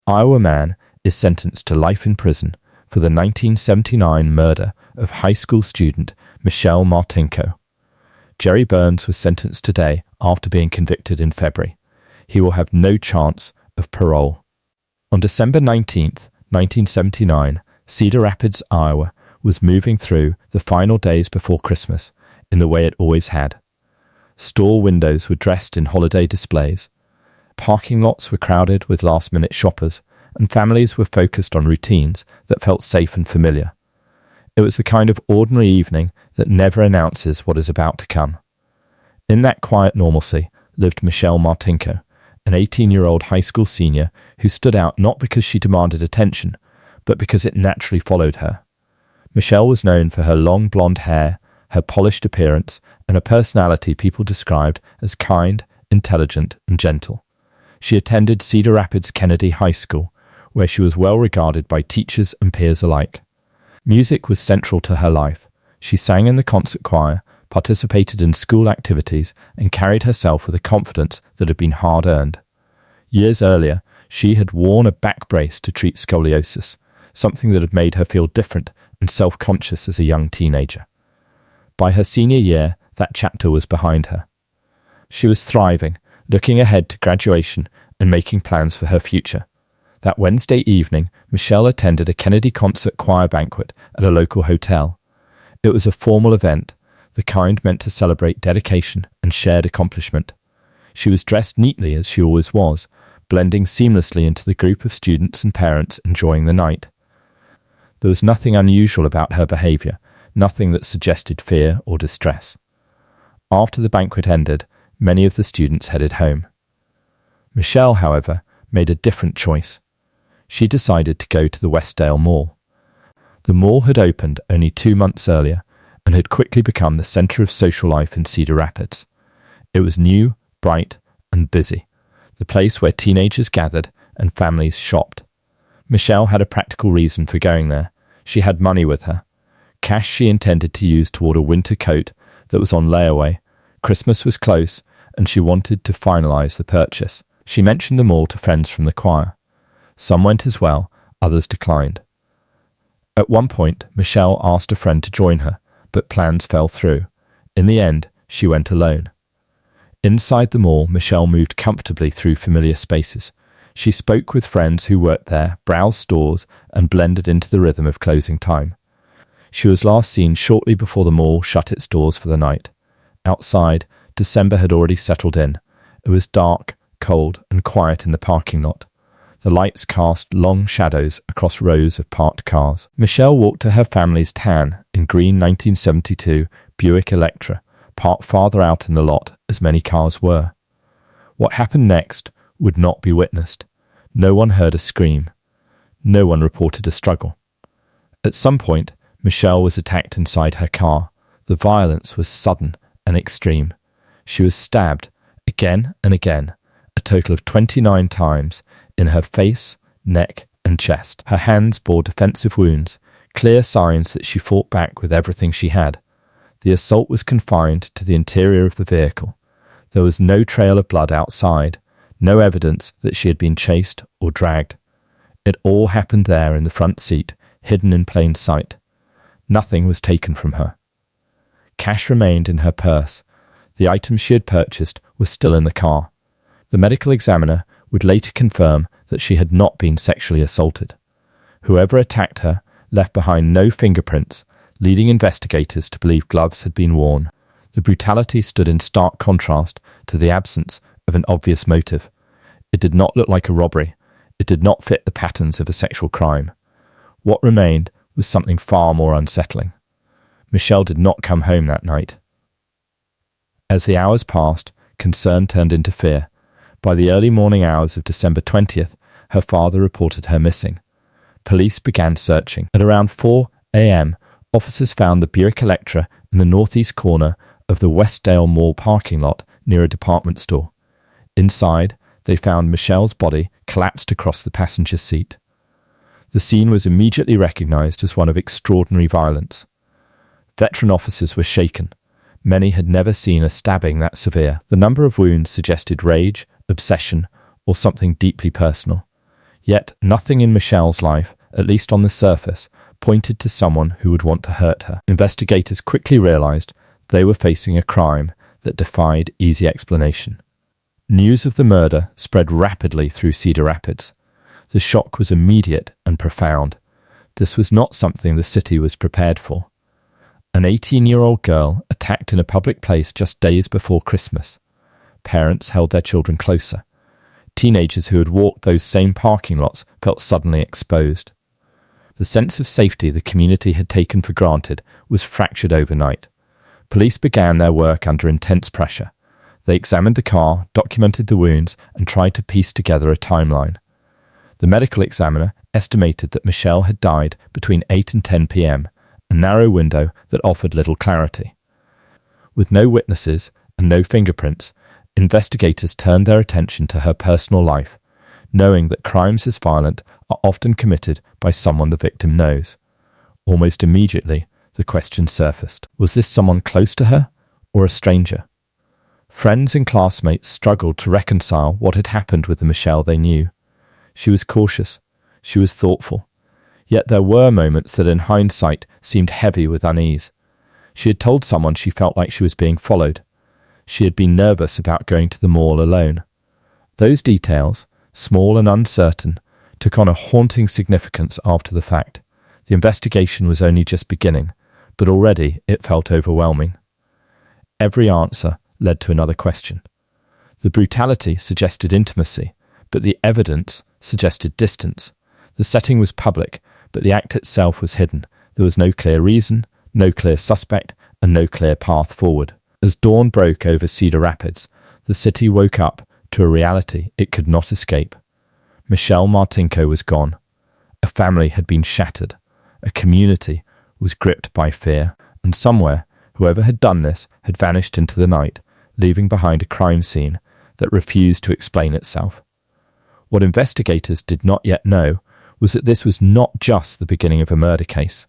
Iowa man is sentenced to life in prison for the 1979 murder of high school student Michelle Martinko. Jerry Burns was sentenced today after being convicted in February. He will have no chance of parole. On December 19th, 1979, Cedar Rapids, Iowa, was moving through the final days before Christmas in the way it always had. Store windows were dressed in holiday displays. Parking lots were crowded with last-minute shoppers, and families were focused on routines that felt safe and familiar. It was the kind of ordinary evening that never announces what is about to come. In that quiet normalcy lived Michelle Martinko, an 18-year-old high school senior who stood out not because she demanded attention, but because it naturally followed her. Michelle was known for her long blonde hair, her polished appearance, and a personality people described as kind, intelligent, and gentle. She attended Cedar Rapids Kennedy High School, where she was well regarded by teachers and peers alike. Music was central to her life. She sang in the concert choir, participated in school activities, and carried herself with a confidence that had been hard-earned. Years earlier, she had worn a back brace to treat scoliosis, something that had made her feel different and self-conscious as a young teenager. By her senior year, that chapter was behind her. She was thriving, looking ahead to graduation and making plans for her future. That Wednesday evening, Michelle attended a Kennedy concert choir banquet at a local hotel. It was a formal event, the kind meant to celebrate dedication and shared accomplishment. She was dressed neatly as she always was, blending seamlessly into the group of students and parents enjoying the night. There was nothing unusual about her behavior, nothing that suggested fear or distress. After the banquet ended, many of the students headed home. Michelle, however, made a different choice. She decided to go to the Westdale Mall. The mall had opened only 2 months earlier and had quickly become the center of social life in Cedar Rapids. It was new, bright, and busy, the place where teenagers gathered and families shopped. Michelle had a practical reason for going there. She had money with her, cash she intended to use toward a winter coat that was on layaway. Christmas was close, and she wanted to finalize the purchase. She mentioned the mall to friends from the choir. Some went as well, others declined. At one point, Michelle asked a friend to join her, but plans fell through. In the end, she went alone. Inside the mall, Michelle moved comfortably through familiar spaces. She spoke with friends who worked there, browsed stores, and blended into the rhythm of closing time. She was last seen shortly before the mall shut its doors for the night. Outside, December had already settled in. It was dark, cold, and quiet in the parking lot. The lights cast long shadows across rows of parked cars. Michelle walked to her family's tan and green 1972 Buick Electra, parked farther out in the lot as many cars were. What happened next would not be witnessed. No one heard a scream. No one reported a struggle. At some point, Michelle was attacked inside her car. The violence was sudden and extreme. She was stabbed again and again, a total of 29 times, in her face, neck, and chest. Her hands bore defensive wounds, clear signs that she fought back with everything she had. The assault was confined to the interior of the vehicle. There was no trail of blood outside, no evidence that she had been chased or dragged. It all happened there in the front seat, hidden in plain sight. Nothing was taken from her. Cash remained in her purse. The items she had purchased were still in the car. The medical examiner would later confirm that she had not been sexually assaulted. Whoever attacked her left behind no fingerprints, leading investigators to believe gloves had been worn. The brutality stood in stark contrast to the absence of an obvious motive. It did not look like a robbery. It did not fit the patterns of a sexual crime. What remained was something far more unsettling. Michelle did not come home that night. As the hours passed, concern turned into fear. By the early morning hours of December 20th, her father reported her missing. Police began searching. At around 4 a.m., officers found the Buick Electra in the northeast corner of the Westdale Mall parking lot near a department store. Inside, they found Michelle's body collapsed across the passenger seat. The scene was immediately recognized as one of extraordinary violence. Veteran officers were shaken. Many had never seen a stabbing that severe. The number of wounds suggested rage, obsession, or something deeply personal. Yet nothing in Michelle's life, at least on the surface, pointed to someone who would want to hurt her. Investigators quickly realized they were facing a crime that defied easy explanation. News of the murder spread rapidly through Cedar Rapids. The shock was immediate and profound. This was not something the city was prepared for. An 18-year-old girl attacked in a public place just days before Christmas. Parents held their children closer. Teenagers who had walked those same parking lots felt suddenly exposed. The sense of safety the community had taken for granted was fractured overnight. Police began their work under intense pressure. They examined the car, documented the wounds, and tried to piece together a timeline. The medical examiner estimated that Michelle had died between 8 and 10 p.m., a narrow window that offered little clarity. With no witnesses and no fingerprints, investigators turned their attention to her personal life, knowing that crimes as violent are often committed by someone the victim knows. Almost immediately, the question surfaced. Was this someone close to her or a stranger? Friends and classmates struggled to reconcile what had happened with the Michelle they knew. She was cautious. She was thoughtful. Yet there were moments that in hindsight seemed heavy with unease. She had told someone she felt like she was being followed. She had been nervous about going to the mall alone. Those details, small and uncertain, took on a haunting significance after the fact. The investigation was only just beginning, but already it felt overwhelming. Every answer led to another question. The brutality suggested intimacy, but the evidence suggested distance. The setting was public, but the act itself was hidden. There was no clear reason, no clear suspect, and no clear path forward. As dawn broke over Cedar Rapids, the city woke up to a reality it could not escape. Michelle Martinko was gone. A family had been shattered. A community was gripped by fear. And somewhere, whoever had done this had vanished into the night, leaving behind a crime scene that refused to explain itself. What investigators did not yet know was that this was not just the beginning of a murder case.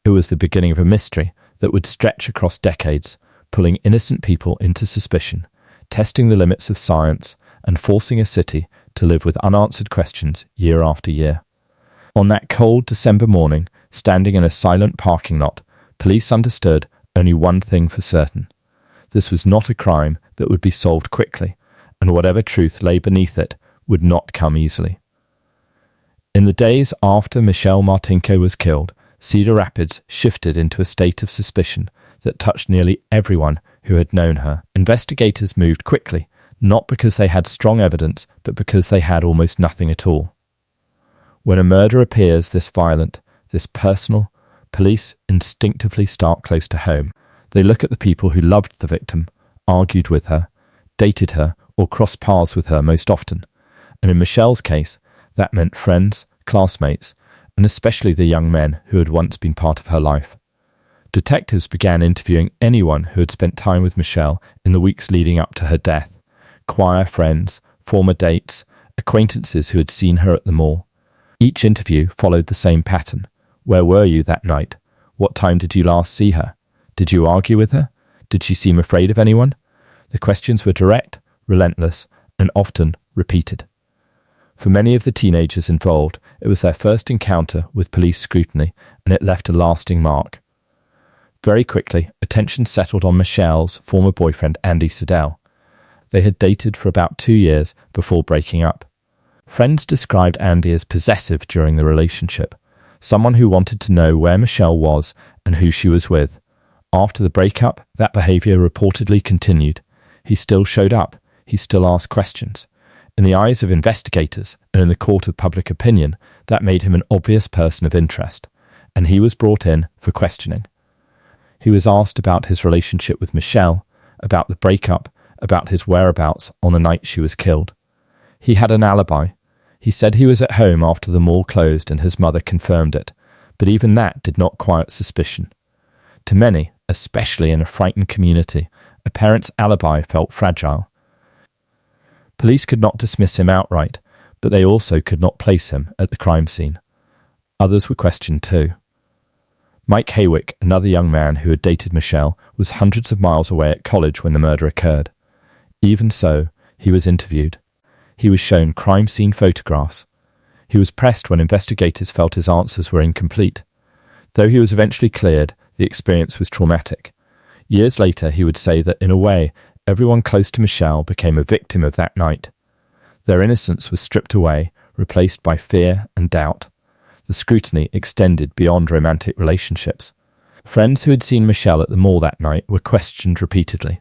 It was the beginning of a mystery that would stretch across decades, pulling innocent people into suspicion, testing the limits of science, and forcing a city to live with unanswered questions year after year. On that cold December morning, standing in a silent parking lot, police understood only one thing for certain. This was not a crime that would be solved quickly, and whatever truth lay beneath it would not come easily. In the days after Michelle Martinko was killed, Cedar Rapids shifted into a state of suspicion that touched nearly everyone who had known her. Investigators moved quickly, not because they had strong evidence, but because they had almost nothing at all. When a murder appears this violent, this personal, police instinctively start close to home. They look at the people who loved the victim, argued with her, dated her, or crossed paths with her most often. And in Michelle's case, that meant friends, classmates, and especially the young men who had once been part of her life. Detectives began interviewing anyone who had spent time with Michelle in the weeks leading up to her death. Choir friends, former dates, acquaintances who had seen her at the mall. Each interview followed the same pattern. Where were you that night? What time did you last see her? Did you argue with her? Did she seem afraid of anyone? The questions were direct, relentless, and often repeated. For many of the teenagers involved, it was their first encounter with police scrutiny, and it left a lasting mark. Very quickly, attention settled on Michelle's former boyfriend, Andy Siddell. They had dated for about 2 years before breaking up. Friends described Andy as possessive during the relationship, someone who wanted to know where Michelle was and who she was with. After the breakup, that behavior reportedly continued. He still showed up. He still asked questions. In the eyes of investigators and in the court of public opinion, that made him an obvious person of interest, and he was brought in for questioning. He was asked about his relationship with Michelle, about the breakup, about his whereabouts on the night she was killed. He had an alibi. He said he was at home after the mall closed and his mother confirmed it, but even that did not quiet suspicion. To many, especially in a frightened community, a parent's alibi felt fragile. Police could not dismiss him outright, but they also could not place him at the crime scene. Others were questioned too. Mike Haywick, another young man who had dated Michelle, was hundreds of miles away at college when the murder occurred. Even so, he was interviewed. He was shown crime scene photographs. He was pressed when investigators felt his answers were incomplete. Though he was eventually cleared, the experience was traumatic. Years later, he would say that, in a way, everyone close to Michelle became a victim of that night. Their innocence was stripped away, replaced by fear and doubt. The scrutiny extended beyond romantic relationships. Friends who had seen Michelle at the mall that night were questioned repeatedly.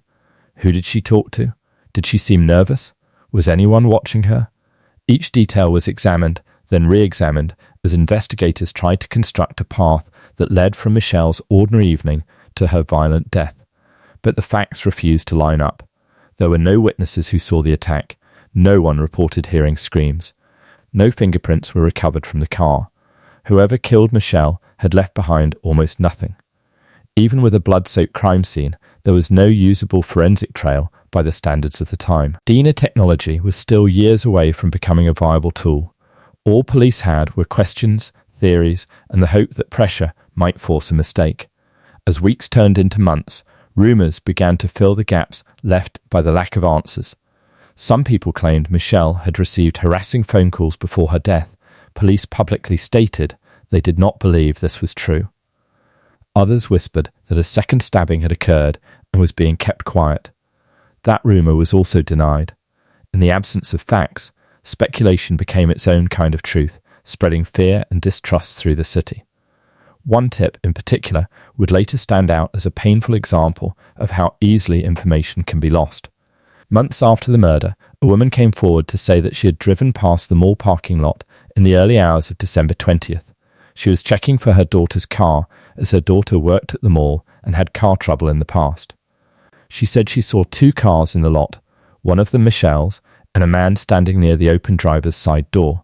Who did she talk to? Did she seem nervous? Was anyone watching her? Each detail was examined, then re-examined, as investigators tried to construct a path that led from Michelle's ordinary evening to her violent death. But the facts refused to line up. There were no witnesses who saw the attack. No one reported hearing screams. No fingerprints were recovered from the car. Whoever killed Michelle had left behind almost nothing. Even with a blood-soaked crime scene, there was no usable forensic trail by the standards of the time. DNA technology was still years away from becoming a viable tool. All police had were questions, theories, and the hope that pressure might force a mistake. As weeks turned into months, rumors began to fill the gaps left by the lack of answers. Some people claimed Michelle had received harassing phone calls before her death. Police publicly stated they did not believe this was true. Others whispered that a second stabbing had occurred and was being kept quiet. That rumor was also denied. In the absence of facts, speculation became its own kind of truth, spreading fear and distrust through the city. One tip in particular would later stand out as a painful example of how easily information can be lost. Months after the murder, a woman came forward to say that she had driven past the mall parking lot in the early hours of December 20th. She was checking for her daughter's car, as her daughter worked at the mall and had car trouble in the past. She said she saw two cars in the lot, one of them Michelle's, and a man standing near the open driver's side door.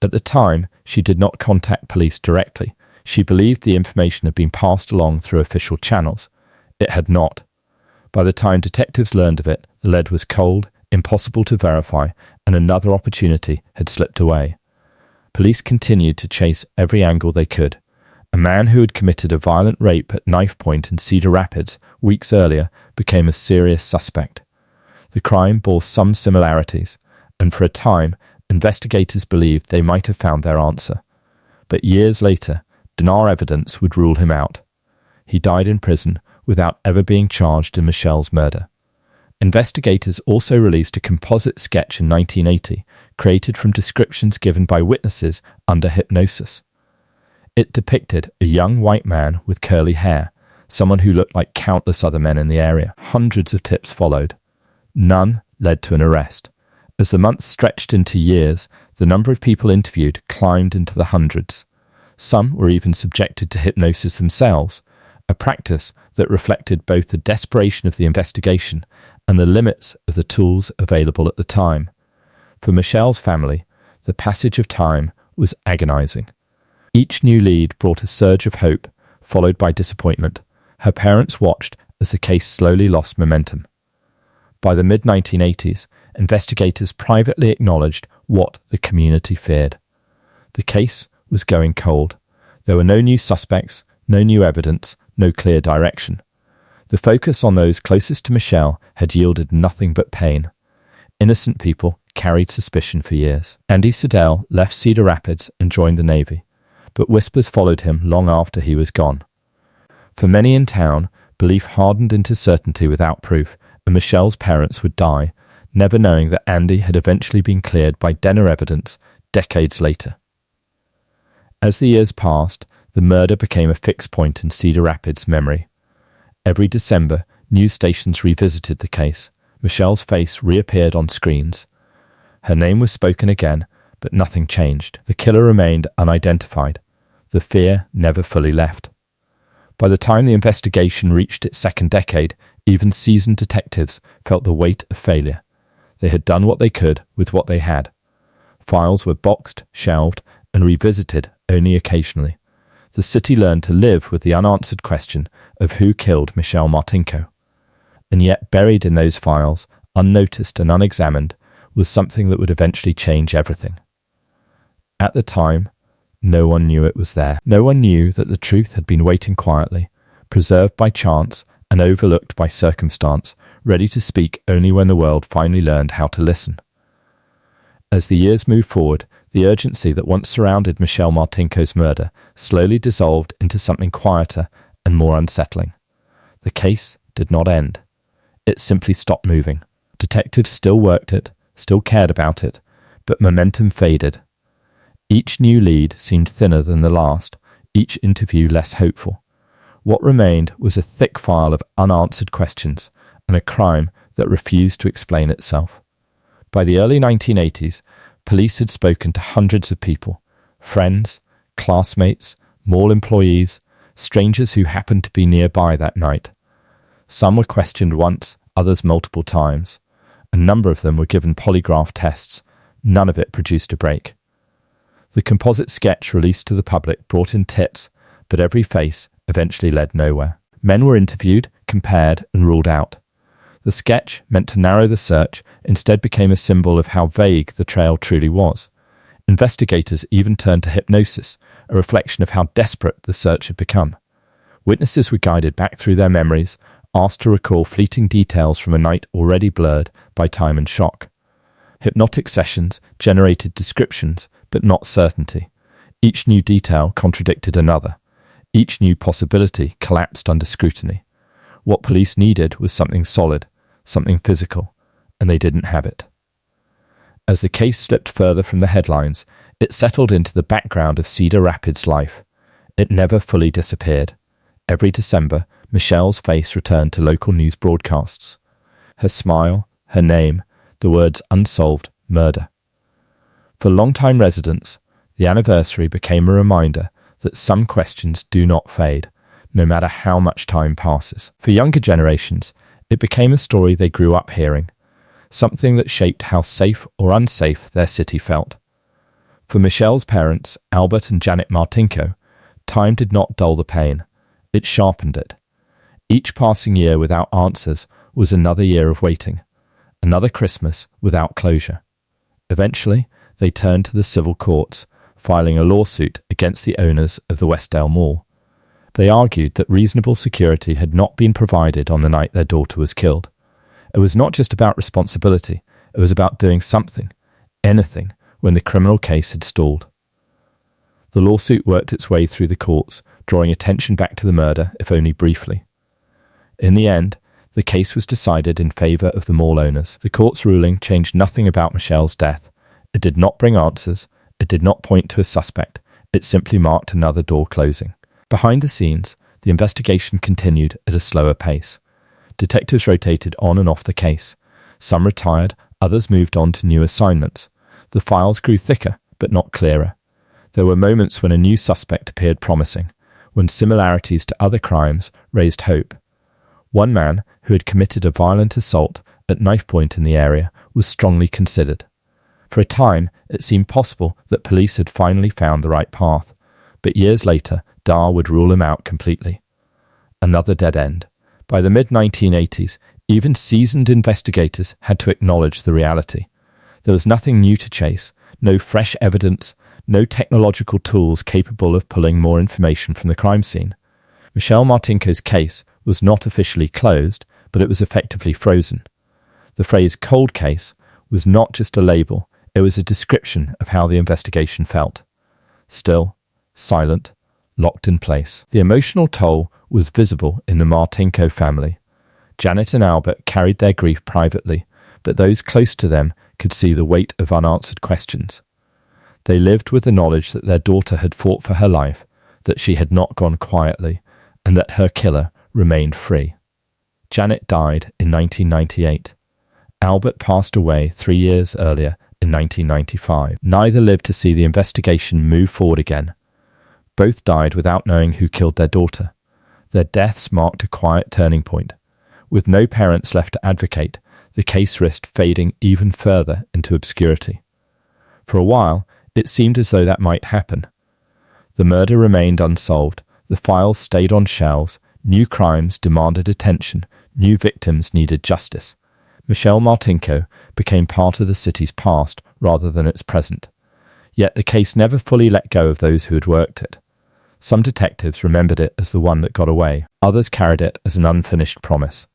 At the time, she did not contact police directly. She believed the information had been passed along through official channels. It had not. By the time detectives learned of it, the lead was cold, impossible to verify, and another opportunity had slipped away. Police continued to chase every angle they could. A man who had committed a violent rape at knife point in Cedar Rapids weeks earlier became a serious suspect. The crime bore some similarities, and for a time, investigators believed they might have found their answer. But years later, DNA evidence would rule him out. He died in prison without ever being charged in Michelle's murder. Investigators also released a composite sketch in 1980, created from descriptions given by witnesses under hypnosis. It depicted a young white man with curly hair, someone who looked like countless other men in the area. Hundreds of tips followed. None led to an arrest. As the months stretched into years, the number of people interviewed climbed into the hundreds. Some were even subjected to hypnosis themselves, a practice that reflected both the desperation of the investigation and the limits of the tools available at the time. For Michelle's family, the passage of time was agonizing. Each new lead brought a surge of hope, followed by disappointment. Her parents watched as the case slowly lost momentum. By the mid-1980s, investigators privately acknowledged what the community feared. The case was going cold. There were no new suspects, no new evidence, no clear direction. The focus on those closest to Michelle had yielded nothing but pain. Innocent people carried suspicion for years. Andy Siddell left Cedar Rapids and joined the Navy, but whispers followed him long after he was gone. For many in town, belief hardened into certainty without proof, and Michelle's parents would die, never knowing that Andy had eventually been cleared by DNA evidence decades later. As the years passed, the murder became a fixed point in Cedar Rapids' memory. Every December, news stations revisited the case. Michelle's face reappeared on screens. Her name was spoken again, but nothing changed. The killer remained unidentified. The fear never fully left. By the time the investigation reached its second decade, even seasoned detectives felt the weight of failure. They had done what they could with what they had. Files were boxed, shelved, and revisited only occasionally. The city learned to live with the unanswered question of who killed Michelle Martinko. And yet, buried in those files, unnoticed and unexamined, was something that would eventually change everything. At the time, no one knew it was there. No one knew that the truth had been waiting quietly, preserved by chance and overlooked by circumstance, ready to speak only when the world finally learned how to listen. As the years moved forward, The urgency that once surrounded Michelle Martinko's murder slowly dissolved into something quieter and more unsettling. The case did not end. It simply stopped moving. Detectives still worked it, still cared about it, but momentum faded. Each new lead seemed thinner than the last, each interview less hopeful. What remained was a thick file of unanswered questions and a crime that refused to explain itself. By the early 1980s, police had spoken to hundreds of people, friends, classmates, mall employees, strangers who happened to be nearby that night. Some were questioned once, others multiple times. A number of them were given polygraph tests. None of it produced a break. The composite sketch released to the public brought in tips, but every face eventually led nowhere. Men were interviewed, compared, and ruled out. The sketch, meant to narrow the search, instead became a symbol of how vague the trail truly was. Investigators even turned to hypnosis, a reflection of how desperate the search had become. Witnesses were guided back through their memories, asked to recall fleeting details from a night already blurred by time and shock. Hypnotic sessions generated descriptions, but not certainty. Each new detail contradicted another. Each new possibility collapsed under scrutiny. What police needed was something solid, something physical, and they didn't have it. As the case slipped further from the headlines, it settled into the background of Cedar Rapids' life. It never fully disappeared. Every December, Michelle's face returned to local news broadcasts. Her smile, her name, the words unsolved, murder. For longtime residents, the anniversary became a reminder that some questions do not fade, no matter how much time passes. For younger generations, it became a story they grew up hearing, something that shaped how safe or unsafe their city felt. For Michelle's parents, Albert and Janet Martinko, time did not dull the pain. It sharpened it. Each passing year without answers was another year of waiting, another Christmas without closure. Eventually, they turned to the civil courts, filing a lawsuit against the owners of the Westdale Mall. They argued that reasonable security had not been provided on the night their daughter was killed. It was not just about responsibility, it was about doing something, anything, when the criminal case had stalled. The lawsuit worked its way through the courts, drawing attention back to the murder, if only briefly. In the end, the case was decided in favor of the mall owners. The court's ruling changed nothing about Michelle's death. It did not bring answers. It did not point to a suspect. It simply marked another door closing. Behind the scenes, the investigation continued at a slower pace. Detectives rotated on and off the case. Some retired, others moved on to new assignments. The files grew thicker, but not clearer. There were moments when a new suspect appeared promising, when similarities to other crimes raised hope. One man, who had committed a violent assault at knife point in the area, was strongly considered. For a time, it seemed possible that police had finally found the right path, but years later, Dar would rule him out completely. Another dead end. By the mid-1980s, even seasoned investigators had to acknowledge the reality. There was nothing new to chase, no fresh evidence, no technological tools capable of pulling more information from the crime scene. Michelle Martinko's case was not officially closed, but it was effectively frozen. The phrase cold case was not just a label, it was a description of how the investigation felt. Still, silent, locked in place. The emotional toll was visible in the Martinko family. Janet and Albert carried their grief privately, but those close to them could see the weight of unanswered questions. They lived with the knowledge that their daughter had fought for her life, that she had not gone quietly, and that her killer remained free. Janet died in 1998. Albert passed away 3 years earlier in 1995. Neither lived to see the investigation move forward again. Both died without knowing who killed their daughter. Their deaths marked a quiet turning point. With no parents left to advocate, the case risked fading even further into obscurity. For a while, it seemed as though that might happen. The murder remained unsolved, the files stayed on shelves, new crimes demanded attention, new victims needed justice. Michelle Martinko became part of the city's past rather than its present. Yet the case never fully let go of those who had worked it. Some detectives remembered it as the one that got away. Others carried it as an unfinished promise.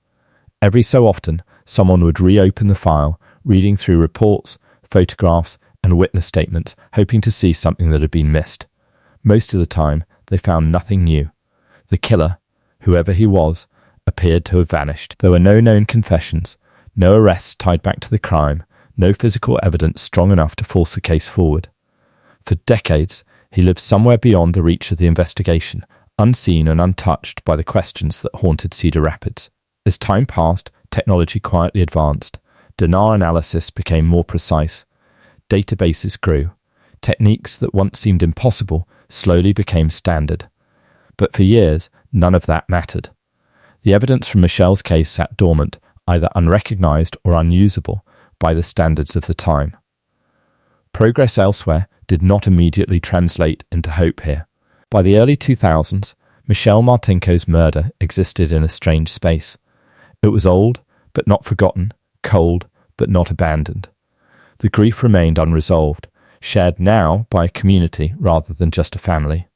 Every so often, someone would reopen the file, reading through reports, photographs, and witness statements, hoping to see something that had been missed. Most of the time, they found nothing new. The killer, whoever he was, appeared to have vanished. There were no known confessions, no arrests tied back to the crime, no physical evidence strong enough to force the case forward. For decades, he lived somewhere beyond the reach of the investigation, unseen and untouched by the questions that haunted Cedar Rapids. As time passed, technology quietly advanced. DNA analysis became more precise. Databases grew. Techniques that once seemed impossible slowly became standard. But for years, none of that mattered. The evidence from Michelle's case sat dormant, either unrecognized or unusable by the standards of the time. Progress elsewhere did not immediately translate into hope here. By the early 2000s, Michelle Martinko's murder existed in a strange space. It was old, but not forgotten, cold, but not abandoned. The grief remained unresolved, shared now by a community rather than just a family.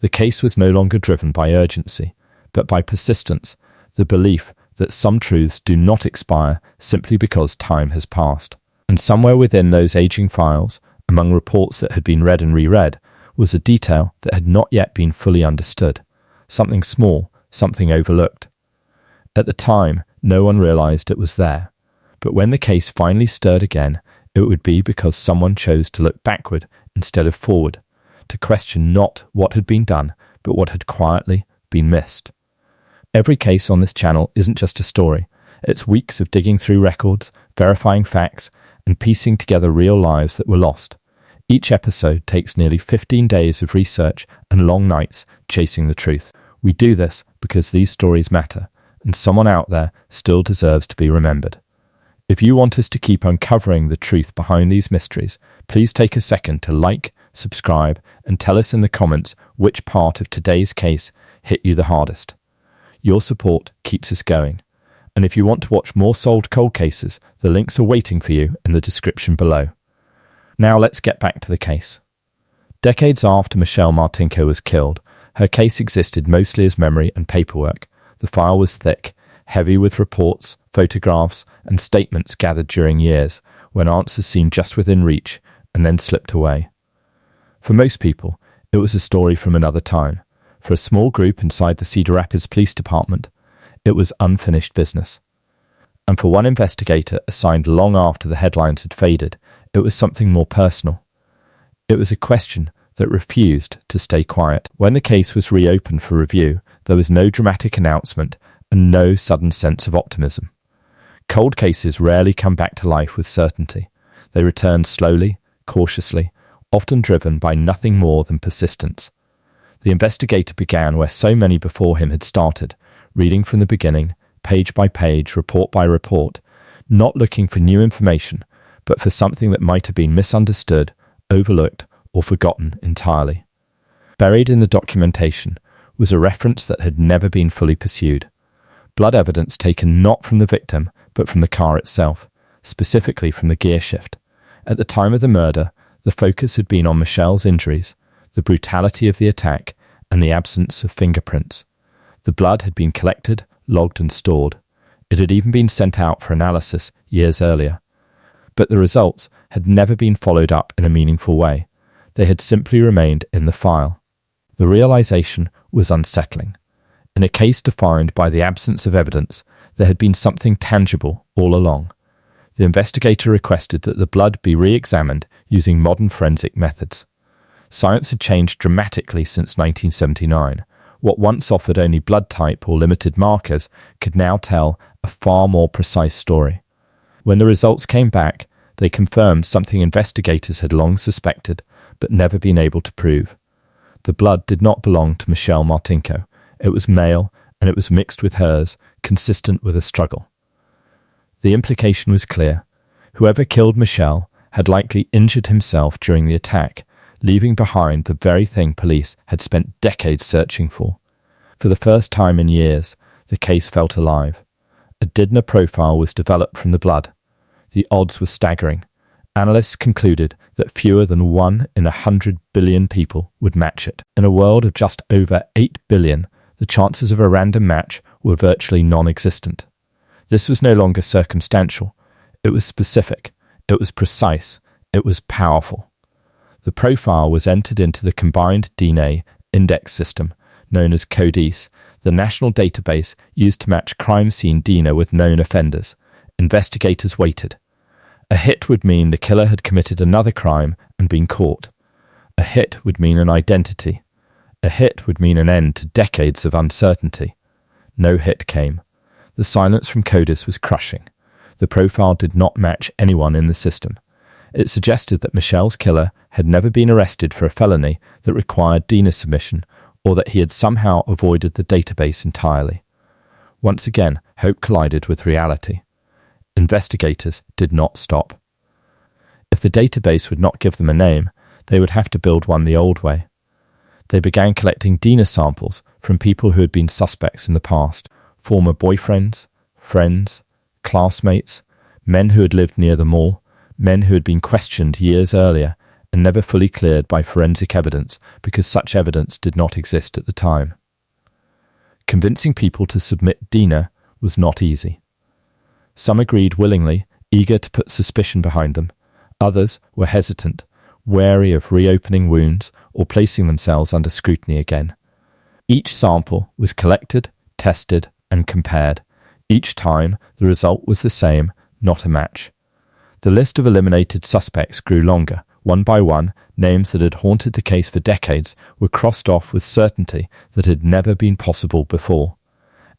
The case was no longer driven by urgency, but by persistence, the belief that some truths do not expire simply because time has passed. And somewhere within those aging files, among reports that had been read and reread, was a detail that had not yet been fully understood. Something small, something overlooked. At the time, no one realized it was there. But when the case finally stirred again, it would be because someone chose to look backward instead of forward, to question not what had been done, but what had quietly been missed. Every case on this channel isn't just a story. It's weeks of digging through records, verifying facts, and piecing together real lives that were lost. Each episode takes nearly 15 days of research and long nights chasing the truth. We do this because these stories matter, and someone out there still deserves to be remembered. If you want us to keep uncovering the truth behind these mysteries, please take a second to like, subscribe, and tell us in the comments which part of today's case hit you the hardest. Your support keeps us going. And if you want to watch more solved cold cases, the links are waiting for you in the description below. Now let's get back to the case. Decades after Michelle Martinko was killed, her case existed mostly as memory and paperwork. The file was thick, heavy with reports, photographs, and statements gathered during years when answers seemed just within reach and then slipped away. For most people, it was a story from another time. For a small group inside the Cedar Rapids Police Department, it was unfinished business. And for one investigator assigned long after the headlines had faded, it was something more personal. It was a question that refused to stay quiet. When the case was reopened for review, there was no dramatic announcement and no sudden sense of optimism. Cold cases rarely come back to life with certainty. They return slowly, cautiously, often driven by nothing more than persistence. The investigator began where so many before him had started, reading from the beginning, page by page, report by report, not looking for new information, but for something that might have been misunderstood, overlooked, or forgotten entirely. Buried in the documentation was a reference that had never been fully pursued. Blood evidence taken not from the victim, but from the car itself, specifically from the gear shift. At the time of the murder, the focus had been on Michelle's injuries, the brutality of the attack, and the absence of fingerprints. The blood had been collected, logged, and stored. It had even been sent out for analysis years earlier. But the results had never been followed up in a meaningful way. They had simply remained in the file. The realization was unsettling. In a case defined by the absence of evidence, there had been something tangible all along. The investigator requested that the blood be re-examined using modern forensic methods. Science had changed dramatically since 1979. What once offered only blood type or limited markers could now tell a far more precise story. When the results came back, they confirmed something investigators had long suspected but never been able to prove. The blood did not belong to Michelle Martinko. It was male, and it was mixed with hers, consistent with a struggle. The implication was clear. Whoever killed Michelle had likely injured himself during the attack, leaving behind the very thing police had spent decades searching for. For the first time in years, the case felt alive. A Didner profile was developed from the blood. The odds were staggering. Analysts concluded that fewer than 1 in 100 billion people would match it. In a world of just over 8 billion, the chances of a random match were virtually non-existent. This was no longer circumstantial. It was specific. It was precise. It was powerful. The profile was entered into the combined DNA index system, known as CODIS, the national database used to match crime scene DNA with known offenders. Investigators waited. A hit would mean the killer had committed another crime and been caught. A hit would mean an identity. A hit would mean an end to decades of uncertainty. No hit came. The silence from CODIS was crushing. The profile did not match anyone in the system. It suggested that Michelle's killer had never been arrested for a felony that required DNA submission, or that he had somehow avoided the database entirely. Once again, hope collided with reality. Investigators did not stop. If the database would not give them a name, they would have to build one the old way. They began collecting DNA samples from people who had been suspects in the past, former boyfriends, friends, classmates, men who had lived near the mall, men who had been questioned years earlier and never fully cleared by forensic evidence because such evidence did not exist at the time. Convincing people to submit DNA was not easy. Some agreed willingly, eager to put suspicion behind them. Others were hesitant, wary of reopening wounds or placing themselves under scrutiny again. Each sample was collected, tested, and compared. Each time, the result was the same, not a match. The list of eliminated suspects grew longer. One by one, names that had haunted the case for decades were crossed off with certainty that had never been possible before.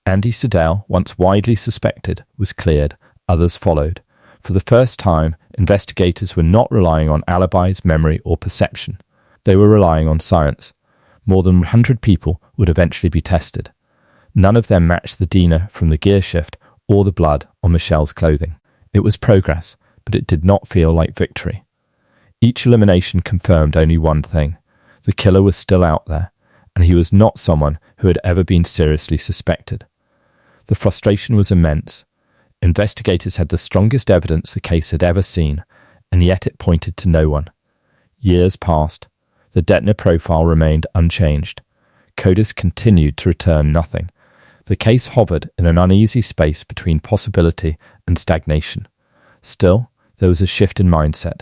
Andy Siddell, once widely suspected, was cleared. Others followed. For the first time, investigators were not relying on alibis, memory, or perception. They were relying on science. More than 100 people would eventually be tested. None of them matched the DNA from the gear shift or the blood on Michelle's clothing. It was progress, but it did not feel like victory. Each elimination confirmed only one thing. The killer was still out there, and he was not someone who had ever been seriously suspected. The frustration was immense. Investigators had the strongest evidence the case had ever seen, and yet it pointed to no one. Years passed. The Detner profile remained unchanged. CODIS continued to return nothing. The case hovered in an uneasy space between possibility and stagnation. Still, there was a shift in mindset.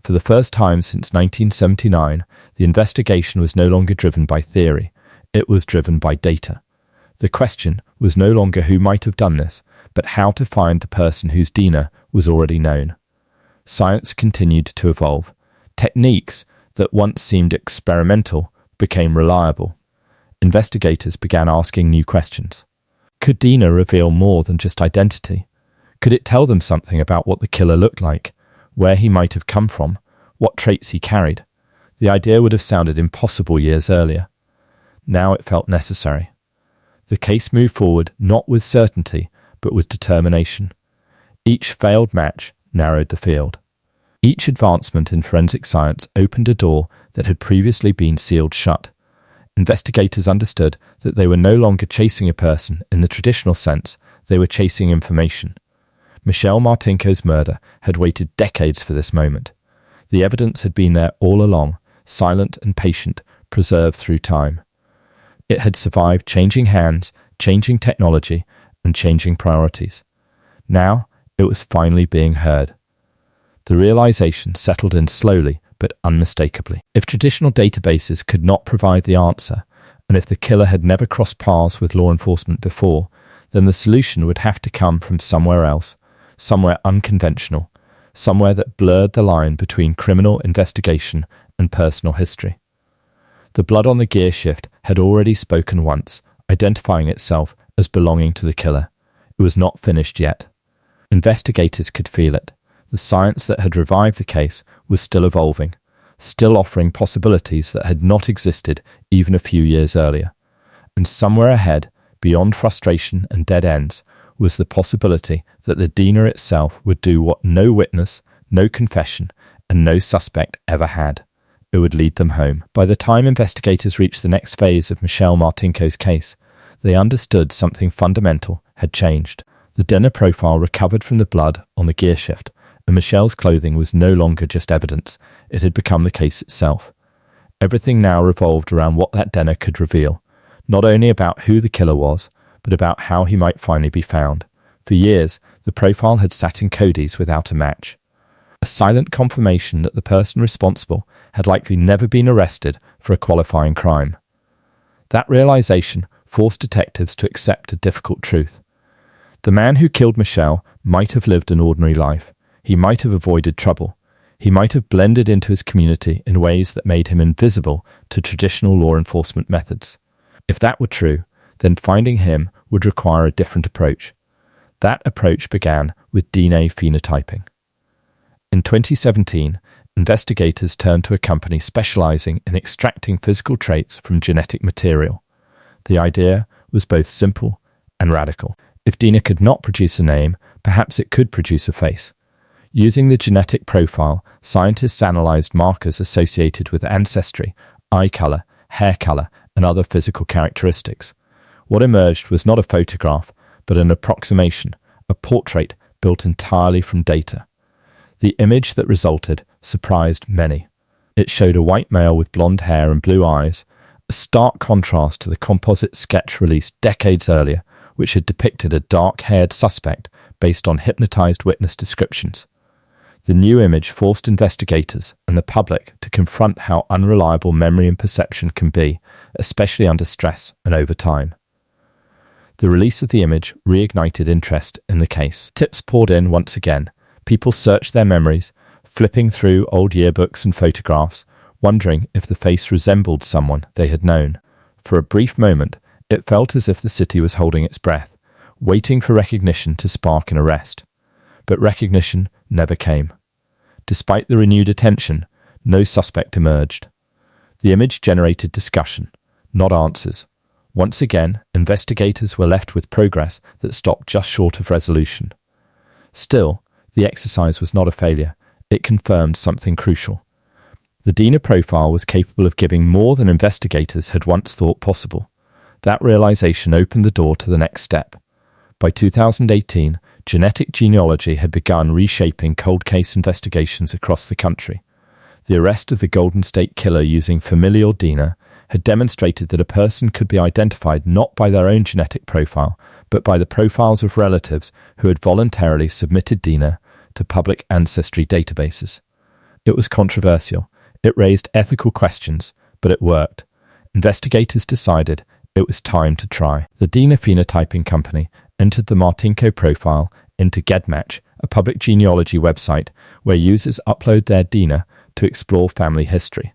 For the first time since 1979, the investigation was no longer driven by theory. It was driven by data. The question was no longer who might have done this, but how to find the person whose DNA was already known. Science continued to evolve. Techniques that once seemed experimental became reliable. Investigators began asking new questions. Could DNA reveal more than just identity? Could it tell them something about what the killer looked like, where he might have come from, what traits he carried? The idea would have sounded impossible years earlier. Now it felt necessary. The case moved forward not with certainty, but with determination. Each failed match narrowed the field. Each advancement in forensic science opened a door that had previously been sealed shut. Investigators understood that they were no longer chasing a person in the traditional sense, they were chasing information. Michelle Martinko's murder had waited decades for this moment. The evidence had been there all along, silent and patient, preserved through time. It had survived changing hands, changing technology, and changing priorities. Now, it was finally being heard. The realization settled in slowly but unmistakably. If traditional databases could not provide the answer, and if the killer had never crossed paths with law enforcement before, then the solution would have to come from somewhere else, somewhere unconventional, somewhere that blurred the line between criminal investigation and personal history. The blood on the gear shift had already spoken once, identifying itself as belonging to the killer. It was not finished yet. Investigators could feel it. The science that had revived the case was still evolving, still offering possibilities that had not existed even a few years earlier. And somewhere ahead, beyond frustration and dead ends, was the possibility that the DNA itself would do what no witness, no confession, and no suspect ever had. It would lead them home. By the time investigators reached the next phase of Michelle Martinko's case, they understood something fundamental had changed. The DNA profile recovered from the blood on the gear shift, and Michelle's clothing was no longer just evidence, it had become the case itself. Everything now revolved around what that DNA could reveal, not only about who the killer was, but about how he might finally be found. For years, the profile had sat in CODIS without a match. a silent confirmation that the person responsible had likely never been arrested for a qualifying crime. That realization forced detectives to accept a difficult truth. The man who killed Michelle might have lived an ordinary life. He might have avoided trouble. He might have blended into his community in ways that made him invisible to traditional law enforcement methods. If that were true, then finding him would require a different approach. That approach began with DNA phenotyping. In 2017, investigators turned to a company specializing in extracting physical traits from genetic material. The idea was both simple and radical. If DNA could not produce a name, perhaps it could produce a face. Using the genetic profile, scientists analyzed markers associated with ancestry, eye color, hair color, and other physical characteristics. What emerged was not a photograph, but an approximation, a portrait built entirely from data. The image that resulted surprised many. It showed a white male with blonde hair and blue eyes, a stark contrast to the composite sketch released decades earlier, which had depicted a dark-haired suspect based on hypnotized witness descriptions. The new image forced investigators and the public to confront how unreliable memory and perception can be, especially under stress and over time. The release of the image reignited interest in the case. Tips poured in once again. People searched their memories, flipping through old yearbooks and photographs, wondering if the face resembled someone they had known. For a brief moment, it felt as if the city was holding its breath, waiting for recognition to spark an arrest. But recognition never came. Despite the renewed attention, no suspect emerged. The image generated discussion, not answers. Once again, investigators were left with progress that stopped just short of resolution. Still, the exercise was not a failure. It confirmed something crucial. The DNA profile was capable of giving more than investigators had once thought possible. That realization opened the door to the next step. By 2018, genetic genealogy had begun reshaping cold case investigations across the country. The arrest of the Golden State Killer using familial DNA had demonstrated that a person could be identified not by their own genetic profile, but by the profiles of relatives who had voluntarily submitted DNA to public ancestry databases. It was controversial. It raised ethical questions, but it worked. Investigators decided it was time to try. The DNA phenotyping company entered the Martinko profile into GEDmatch, a public genealogy website where users upload their DNA to explore family history.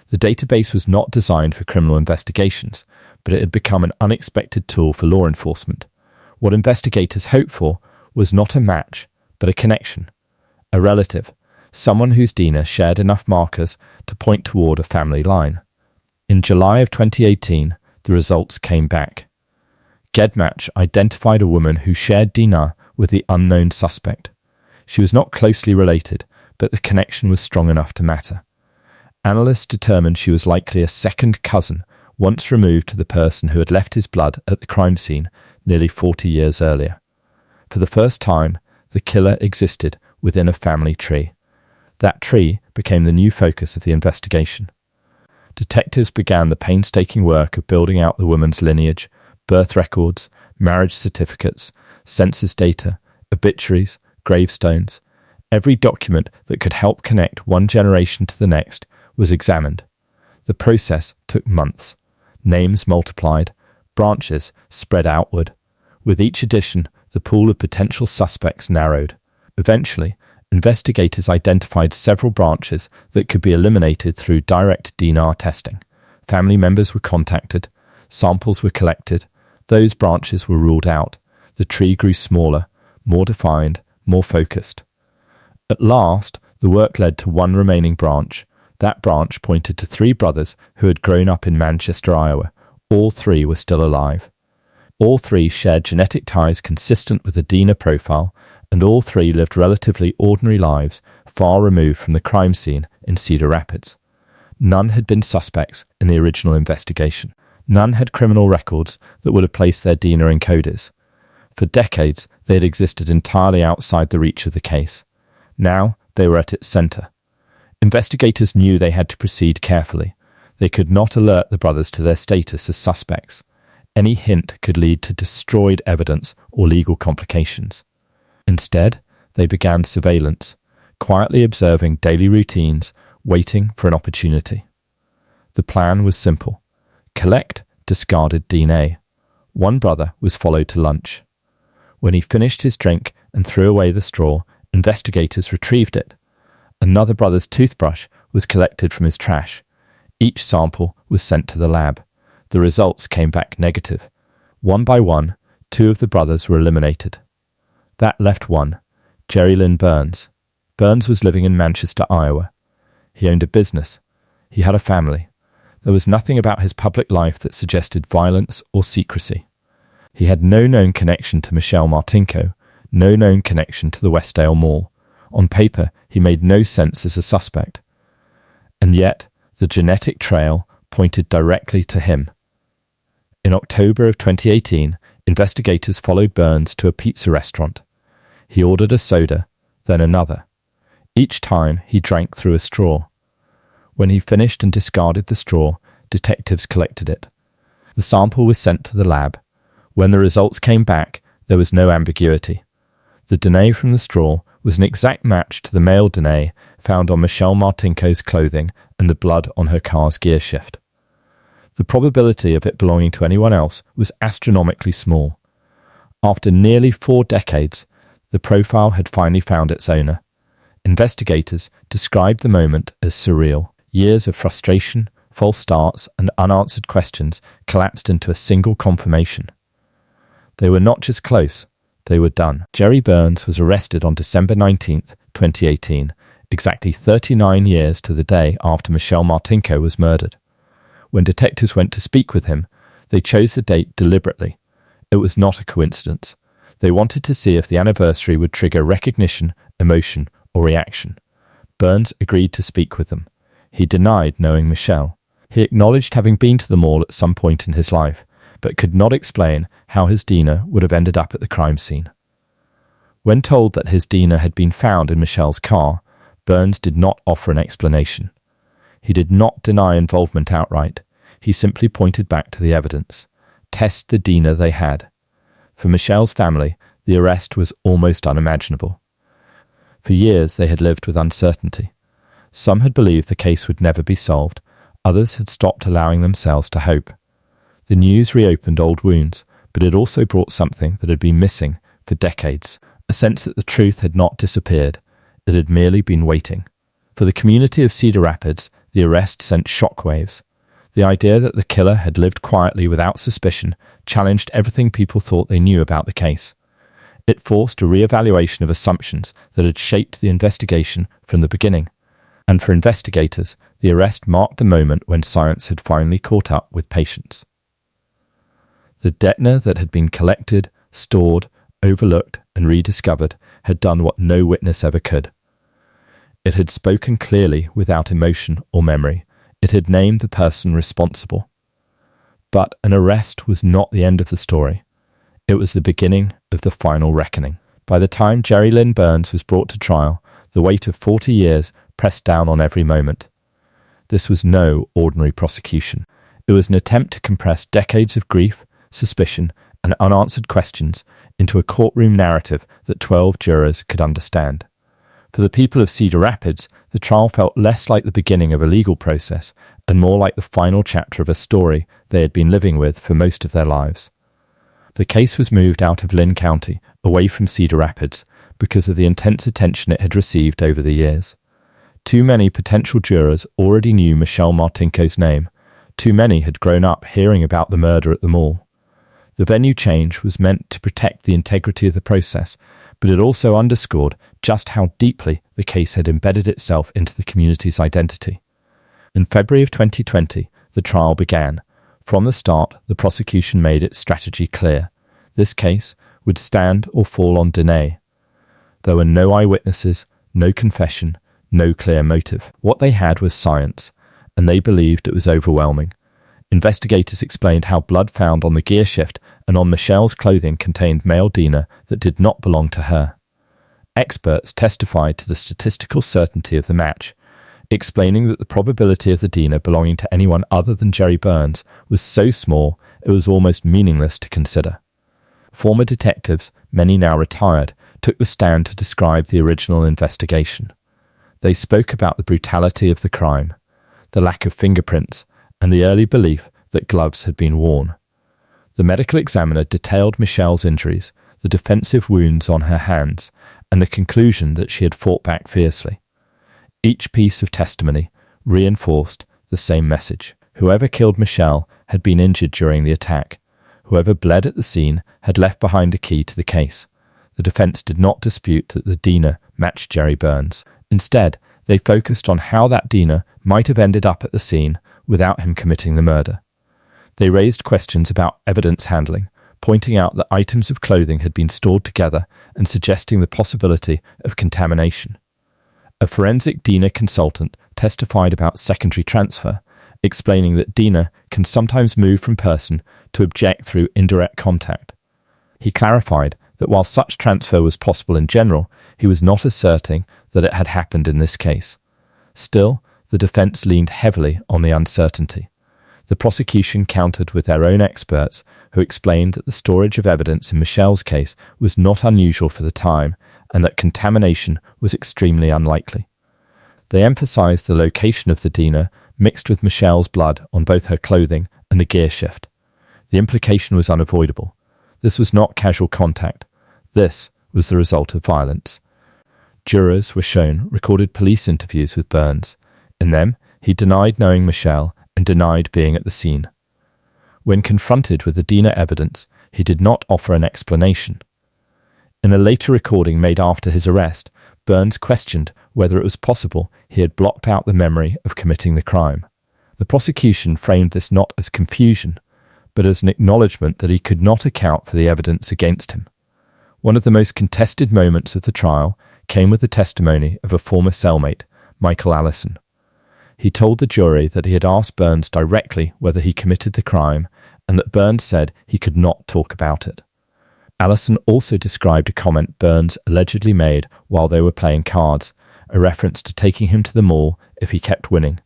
The database was not designed for criminal investigations, but it had become an unexpected tool for law enforcement. What investigators hoped for was not a match, but a connection, a relative, someone whose DNA shared enough markers to point toward a family line. In July of 2018, the results came back. GEDmatch identified a woman who shared DNA with the unknown suspect. She was not closely related, but the connection was strong enough to matter. Analysts determined she was likely a second cousin, once removed to the person who had left his blood at the crime scene nearly 40 years earlier. For the first time, the killer existed within a family tree. That tree became the new focus of the investigation. Detectives began the painstaking work of building out the woman's lineage, birth records, marriage certificates, census data, obituaries, gravestones. Every document that could help connect one generation to the next was examined. The process took months. Names multiplied, branches spread outward. With each addition, the pool of potential suspects narrowed. Eventually, investigators identified several branches that could be eliminated through direct DNA testing. Family members were contacted, samples were collected, those branches were ruled out. The tree grew smaller, more defined, more focused. At last, the work led to one remaining branch. That branch pointed to 3 brothers who had grown up in Manchester, Iowa. All 3 were still alive. All 3 shared genetic ties consistent with the DNA profile, and all 3 lived relatively ordinary lives far removed from the crime scene in Cedar Rapids. None had been suspects in the original investigation. None had criminal records that would have placed their DNA in coders. For decades, they had existed entirely outside the reach of the case. Now, they were at its center. Investigators knew they had to proceed carefully. They could not alert the brothers to their status as suspects. Any hint could lead to destroyed evidence or legal complications. Instead, they began surveillance. quietly observing daily routines, waiting for an opportunity. The plan was simple. Collect discarded DNA. One brother was followed to lunch. When he finished his drink and threw away the straw, investigators retrieved it. Another brother's toothbrush was collected from his trash. Each sample was sent to the lab. The results came back negative. One by one, 2 of the brothers were eliminated. That left one, Jerry Lynn Burns. Burns was living in Manchester, Iowa. He owned a business. He had a family. There was nothing about his public life that suggested violence or secrecy. He had no known connection to Michelle Martinko, no known connection to the Westdale Mall. On paper, he made no sense as a suspect. And yet, the genetic trail pointed directly to him. In October of 2018, investigators followed Burns to a pizza restaurant. He ordered a soda, then another. Each time, he drank through a straw. When he finished and discarded the straw, detectives collected it. The sample was sent to the lab. When the results came back, there was no ambiguity. The DNA from the straw was an exact match to the male DNA found on Michelle Martinko's clothing and the blood on her car's gear shift. The probability of it belonging to anyone else was astronomically small. After nearly 4 decades, the profile had finally found its owner. Investigators described the moment as surreal. Years of frustration, false starts, and unanswered questions collapsed into a single confirmation. They were not just close, they were done. Jerry Burns was arrested on December 19, 2018, exactly 39 years to the day after Michelle Martinko was murdered. When detectives went to speak with him, they chose the date deliberately. It was not a coincidence. They wanted to see if the anniversary would trigger recognition, emotion, or reaction. Burns agreed to speak with them. He denied knowing Michelle. He acknowledged having been to the mall at some point in his life, but could not explain how his Dina would have ended up at the crime scene. When told that his Dina had been found in Michelle's car, Burns did not offer an explanation. He did not deny involvement outright. He simply pointed back to the evidence. Test the Dina they had. For Michelle's family, the arrest was almost unimaginable. For years they had lived with uncertainty. Some had believed the case would never be solved. Others had stopped allowing themselves to hope. The news reopened old wounds, but it also brought something that had been missing for decades, a sense that the truth had not disappeared. It had merely been waiting. For the community of Cedar Rapids, the arrest sent shockwaves. The idea that the killer had lived quietly without suspicion challenged everything people thought they knew about the case. It forced a re-evaluation of assumptions that had shaped the investigation from the beginning. And for investigators, the arrest marked the moment when science had finally caught up with patience. The detonator that had been collected, stored, overlooked, and rediscovered had done what no witness ever could. It had spoken clearly without emotion or memory. It had named the person responsible. But an arrest was not the end of the story. It was the beginning of the final reckoning. By the time Jerry Lynn Burns was brought to trial, the weight of 40 years pressed down on every moment. This was no ordinary prosecution. It was an attempt to compress decades of grief, suspicion, and unanswered questions into a courtroom narrative that 12 jurors could understand. For the people of Cedar Rapids, the trial felt less like the beginning of a legal process and more like the final chapter of a story they had been living with for most of their lives. The case was moved out of Lynn County, away from Cedar Rapids, because of the intense attention it had received over the years. Too many potential jurors already knew Michelle Martinko's name. Too many had grown up hearing about the murder at the mall. The venue change was meant to protect the integrity of the process, but it also underscored just how deeply the case had embedded itself into the community's identity. In February of 2020, the trial began. From the start, the prosecution made its strategy clear. This case would stand or fall on DNA. There were no eyewitnesses, no confession, no clear motive. What they had was science, and they believed it was overwhelming. Investigators explained how blood found on the gear shift and on Michelle's clothing contained male DNA that did not belong to her. Experts testified to the statistical certainty of the match, explaining that the probability of the DNA belonging to anyone other than Jerry Burns was so small it was almost meaningless to consider. Former detectives, many now retired, took the stand to describe the original investigation. They spoke about the brutality of the crime, the lack of fingerprints, and the early belief that gloves had been worn. The medical examiner detailed Michelle's injuries, the defensive wounds on her hands, and the conclusion that she had fought back fiercely. Each piece of testimony reinforced the same message. Whoever killed Michelle had been injured during the attack. Whoever bled at the scene had left behind a key to the case. The defense did not dispute that the Diener matched Jerry Burns. Instead, they focused on how that Diener might have ended up at the scene without him committing the murder. They raised questions about evidence handling, pointing out that items of clothing had been stored together and suggesting the possibility of contamination. A forensic Diener consultant testified about secondary transfer, explaining that Diener can sometimes move from person to object through indirect contact. He clarified that while such transfer was possible in general, he was not asserting that it had happened in this case. Still, the defense leaned heavily on the uncertainty. The prosecution countered with their own experts, who explained that the storage of evidence in Michelle's case was not unusual for the time and that contamination was extremely unlikely. They emphasized the location of the Diener mixed with Michelle's blood on both her clothing and the gear shift. The implication was unavoidable. This was not casual contact. This was the result of violence. Jurors were shown recorded police interviews with Burns. In them, he denied knowing Michelle and denied being at the scene. When confronted with the Diener evidence, he did not offer an explanation. In a later recording made after his arrest, Burns questioned whether it was possible he had blocked out the memory of committing the crime. The prosecution framed this not as confusion, but as an acknowledgement that he could not account for the evidence against him. One of the most contested moments of the trial came with the testimony of a former cellmate, Michael Allison. He told the jury that he had asked Burns directly whether he committed the crime and that Burns said he could not talk about it. Allison also described a comment Burns allegedly made while they were playing cards, a reference to taking him to the mall if he kept winning.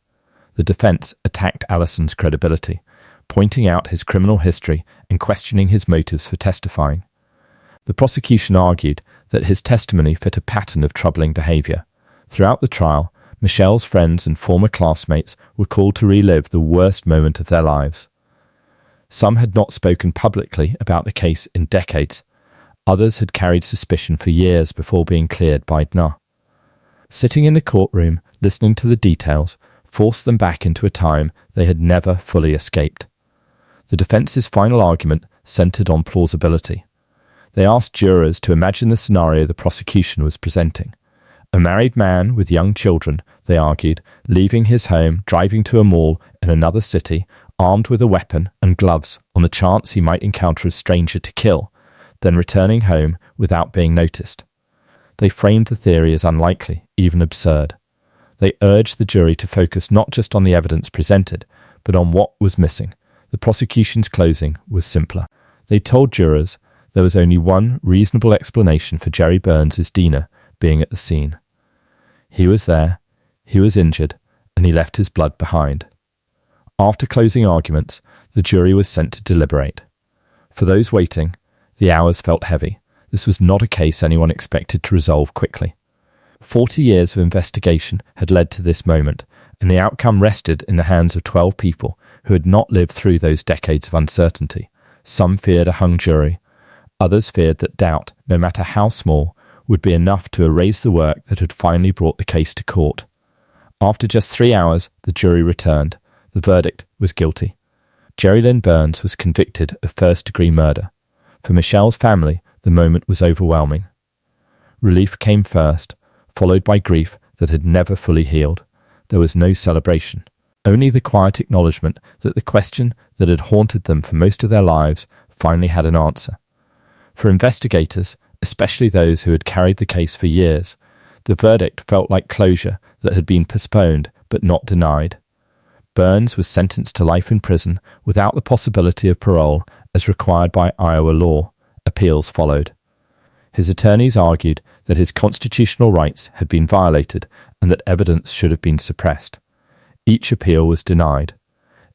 The defense attacked Allison's credibility, pointing out his criminal history and questioning his motives for testifying. The prosecution argued that his testimony fit a pattern of troubling behavior. Throughout the trial, Michelle's friends and former classmates were called to relive the worst moment of their lives. Some had not spoken publicly about the case in decades. Others had carried suspicion for years before being cleared by DNA. Sitting in the courtroom, listening to the details, forced them back into a time they had never fully escaped. The defense's final argument centered on plausibility. They asked jurors to imagine the scenario the prosecution was presenting. A married man with young children, they argued, leaving his home, driving to a mall in another city, armed with a weapon and gloves on the chance he might encounter a stranger to kill, then returning home without being noticed. They framed the theory as unlikely, even absurd. They urged the jury to focus not just on the evidence presented, but on what was missing. The prosecution's closing was simpler. They told jurors there was only one reasonable explanation for Jerry Burns' Diener being at the scene. He was there, he was injured, and he left his blood behind. After closing arguments, the jury was sent to deliberate. For those waiting, the hours felt heavy. This was not a case anyone expected to resolve quickly. 40 years of investigation had led to this moment, and the outcome rested in the hands of 12 people who had not lived through those decades of uncertainty. Some feared a hung jury. Others feared that doubt, no matter how small, would be enough to erase the work that had finally brought the case to court. After just 3 hours, the jury returned. The verdict was guilty. Jerry Lynn Burns was convicted of first-degree murder. For Michelle's family, the moment was overwhelming. Relief came first, followed by grief that had never fully healed. There was no celebration, only the quiet acknowledgement that the question that had haunted them for most of their lives finally had an answer. For investigators, especially those who had carried the case for years, the verdict felt like closure that had been postponed but not denied. Burns was sentenced to life in prison without the possibility of parole as required by Iowa law. Appeals followed. His attorneys argued that his constitutional rights had been violated and that evidence should have been suppressed. Each appeal was denied.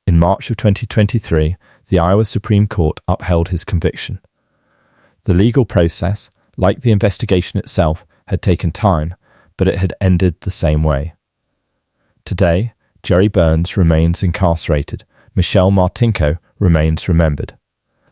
In March of 2023, the Iowa Supreme Court upheld his conviction. The legal process, like the investigation itself, had taken time, but it had ended the same way. Today, Jerry Burns remains incarcerated. Michelle Martinko remains remembered.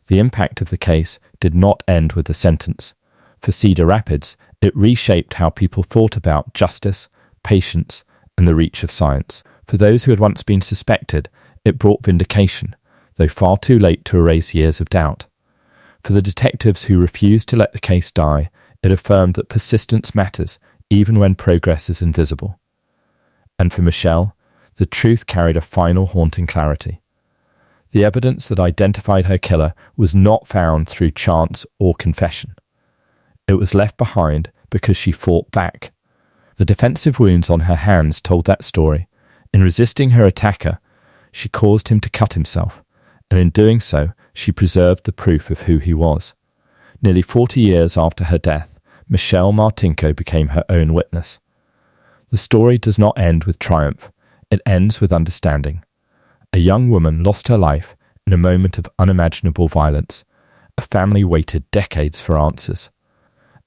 The impact of the case did not end with the sentence. For Cedar Rapids, it reshaped how people thought about justice, patience, and the reach of science. For those who had once been suspected, it brought vindication, though far too late to erase years of doubt. For the detectives who refused to let the case die, it affirmed that persistence matters, even when progress is invisible. And for Michelle, the truth carried a final haunting clarity. The evidence that identified her killer was not found through chance or confession. It was left behind because she fought back. The defensive wounds on her hands told that story. In resisting her attacker, she caused him to cut himself, and in doing so, she preserved the proof of who he was. Nearly 40 years after her death, Michelle Martinko became her own witness. The story does not end with triumph. It ends with understanding. A young woman lost her life in a moment of unimaginable violence. A family waited decades for answers.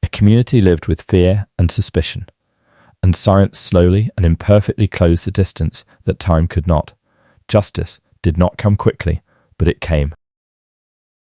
A community lived with fear and suspicion. And science slowly and imperfectly closed the distance that time could not. Justice did not come quickly, but it came.